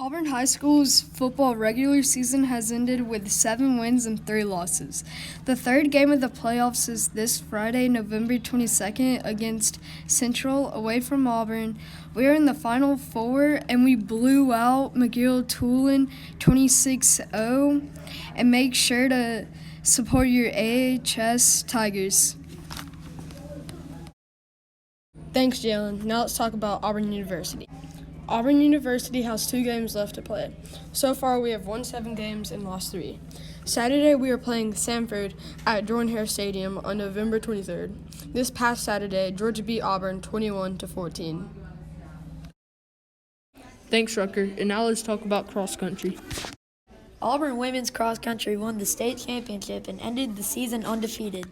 Auburn High School's football regular season has ended with 7 wins and 3 losses. The third game of the playoffs is this Friday, November 22nd against Central away from Auburn. We are in the Final Four and we blew out McGill-Tulane 26-0. And make sure to support your AHS Tigers. Thanks, Jalen. Now let's talk about Auburn University. Auburn University has 2 games left to play. So far, we have won 7 games and lost 3. Saturday, we are playing Samford at Jordan-Hare Stadium on November 23rd. This past Saturday, Georgia beat Auburn 21-14. Thanks, Rucker. And now let's talk about cross country. Auburn women's cross country won the state championship and ended the season undefeated.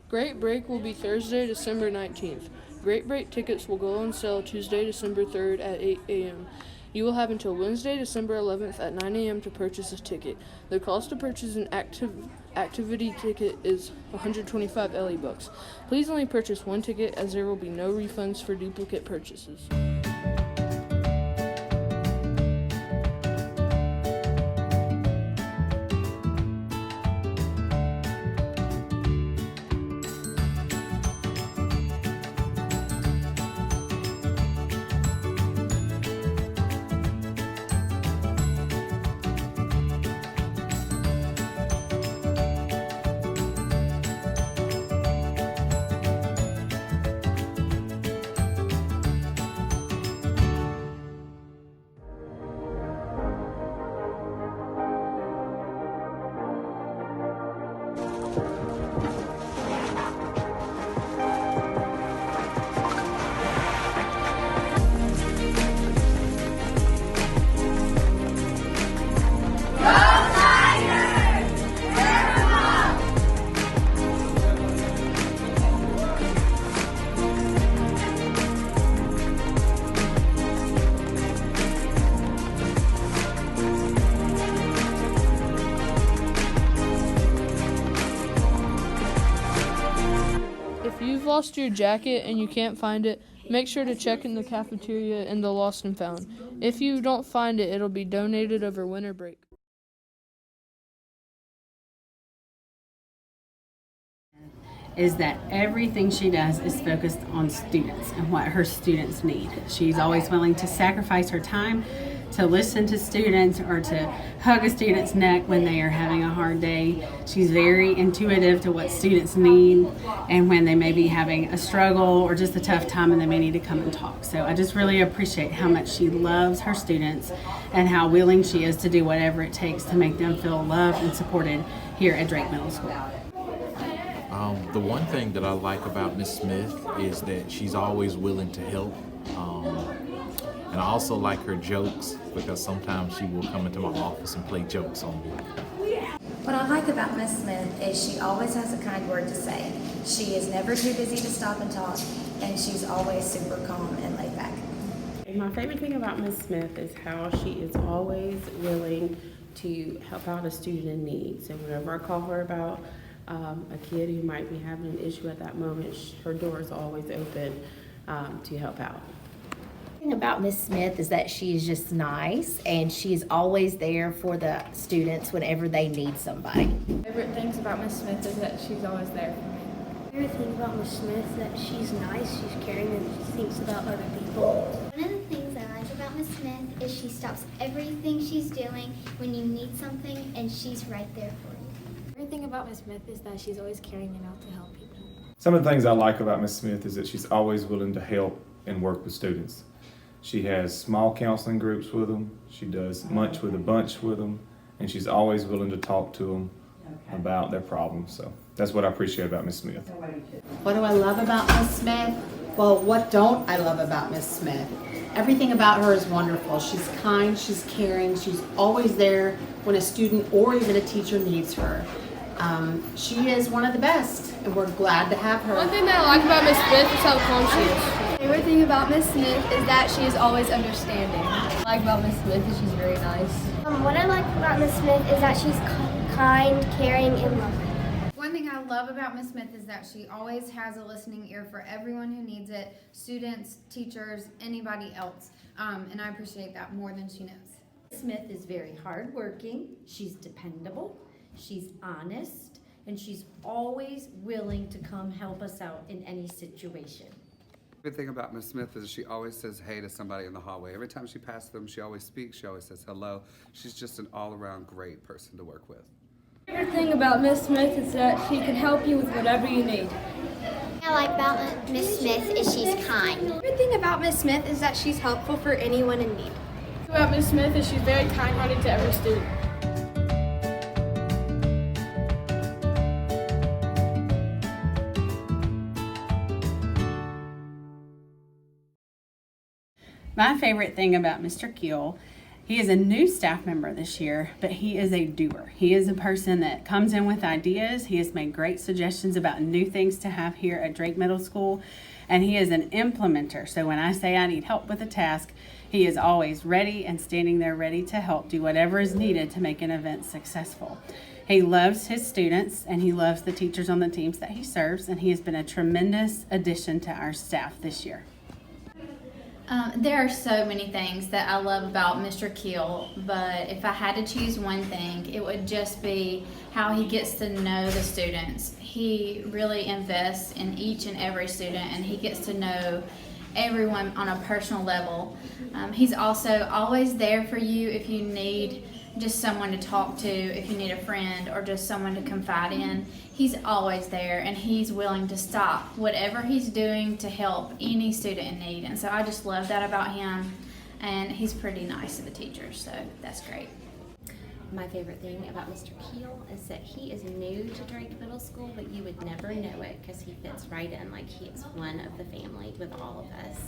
Great Break will be Thursday, December 19th. Great Break tickets will go on sale Tuesday, December 3rd at 8 a.m. You will have until Wednesday, December 11th at 9 a.m. to purchase a ticket. The cost to purchase an activity ticket is $125 LE bucks. Please only purchase one ticket as there will be no refunds for duplicate purchases. If you've lost your jacket and you can't find it, make sure to check in the cafeteria in the Lost and Found. If you don't find it, it'll be donated over winter break. Is that everything she does is focused on students and what her students need. She's always willing to sacrifice her time to listen to students or to hug a student's neck when they are having a hard day. She's very intuitive to what students need and when they may be having a struggle or just a tough time and they may need to come and talk. So I just really appreciate how much she loves her students and how willing she is to do whatever it takes to make them feel loved and supported here at Drake Middle School. The one thing that I like about Miss Smith is that she's always willing to help. And I also like her jokes because sometimes she will come into my office and play jokes on me. What I like about Miss Smith is she always has a kind word to say. She is never too busy to stop and talk, and she's always super calm and laid back. My favorite thing about Miss Smith is how she is always willing to help out a student in need. So whenever I call her about a kid who might be having an issue at that moment, her door is always open to help out. The thing about Miss Smith is that she is just nice and she is always there for the students whenever they need somebody. Favorite things about Miss Smith is that she's always there for me. Favorite thing about Miss Smith is that she's nice, she's caring, and she thinks about other people. One of the things I like about Miss Smith is she stops everything she's doing when you need something and she's right there for you. Everything about Miss Smith is that she's always caring and out to help people. Some of the things I like about Miss Smith is that she's always willing to help and work with students. She has small counseling groups with them. She does lunch with a bunch with them, and she's always willing to talk to them about their problems. So that's what I appreciate about Miss Smith. What do I love about Miss Smith? Well, what don't I love about Miss Smith? Everything about her is wonderful. She's kind, she's caring, she's always there when a student or even a teacher needs her. She is one of the best, and we're glad to have her. One thing that I like about Miss Smith is how calm she is. My favorite thing about Miss Smith is that she is always understanding. What I like about Miss Smith is she's very nice. What I like about Miss Smith is that she's kind, caring, and loving. One thing I love about Miss Smith is that she always has a listening ear for everyone who needs it, students, teachers, anybody else, and I appreciate that more than she knows. Smith is very hardworking, she's dependable, she's honest, and she's always willing to come help us out in any situation. Good thing about Miss Smith is she always says hey to somebody in the hallway. Every time she passes them, she always speaks, she always says hello. She's just an all-around great person to work with. My favorite thing about Miss Smith is that she can help you with whatever you need. What I like about Miss Smith is she's kind. My favorite thing about Miss Smith is that she's helpful for anyone in need. About Miss Smith is she's very kind-hearted to every student. My favorite thing about Mr. Keel, he is a new staff member this year, but he is a doer. He is a person that comes in with ideas. He has made great suggestions about new things to have here at Drake Middle School, and he is an implementer. So when I say I need help with a task, he is always ready and standing there ready to help do whatever is needed to make an event successful. He loves his students and he loves the teachers on the teams that he serves, and he has been a tremendous addition to our staff this year. There are so many things that I love about Mr. Keel, but if I had to choose one thing, it would just be how he gets to know the students. He really invests in each and every student, and he gets to know everyone on a personal level. He's also always there for you if you need just someone to talk to, if you need a friend or just someone to confide in. He's always there, and he's willing to stop whatever he's doing to help any student in need. And so I just love that about him, and he's pretty nice to the teachers, so that's great. My favorite thing about Mr. Keel is that he is new to Drake Middle School, but you would never know it because he fits right in like he is one of the family with all of us.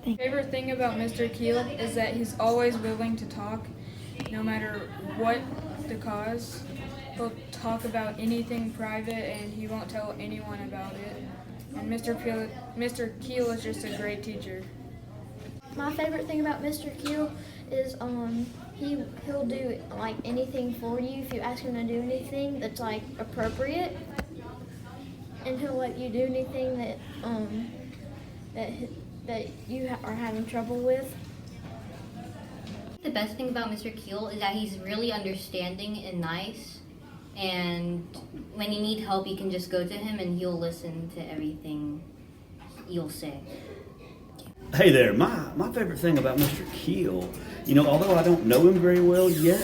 My favorite thing about Mr. Keel is that he's always willing to talk, no matter what the cause. He'll talk about anything private, and he won't tell anyone about it. And Mr. Keel is just a great teacher. My favorite thing about Mr. Keel is he'll do like anything for you if you ask him to do anything that's like appropriate, and he'll let you do anything that you are having trouble with. The best thing about Mr. Keel is that he's really understanding and nice, and when you need help you can just go to him and he'll listen to everything you'll say. Hey there, my favorite thing about Mr. Keel, you know, although I don't know him very well yet,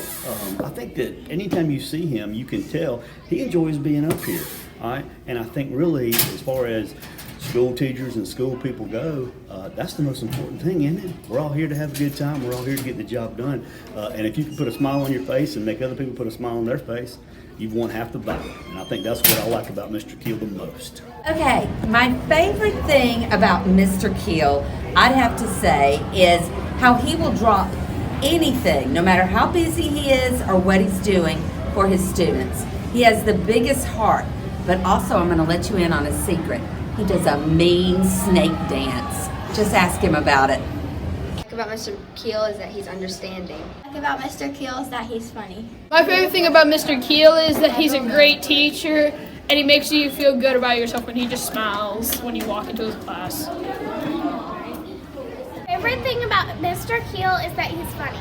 I think that anytime you see him, you can tell he enjoys being up here, all right? And I think really, as far as school teachers and school people go, that's the most important thing, isn't it? We're all here to have a good time. We're all here to get the job done. And if you can put a smile on your face and make other people put a smile on their face, you've won half the battle. And I think that's what I like about Mr. Keel the most. Okay, my favorite thing about Mr. Keel, I'd have to say, is how he will drop anything, no matter how busy he is or what he's doing, for his students. He has the biggest heart, but also I'm going to let you in on a secret. He does a mean snake dance. Just ask him about it. What I like about Mr. Keel is that he's understanding. What I like about Mr. Keel is that he's funny. My favorite thing about Mr. Keel is that he's a great teacher, and he makes you feel good about yourself when he just smiles when you walk into his class. Favorite thing about Mr. Keel is that he's funny.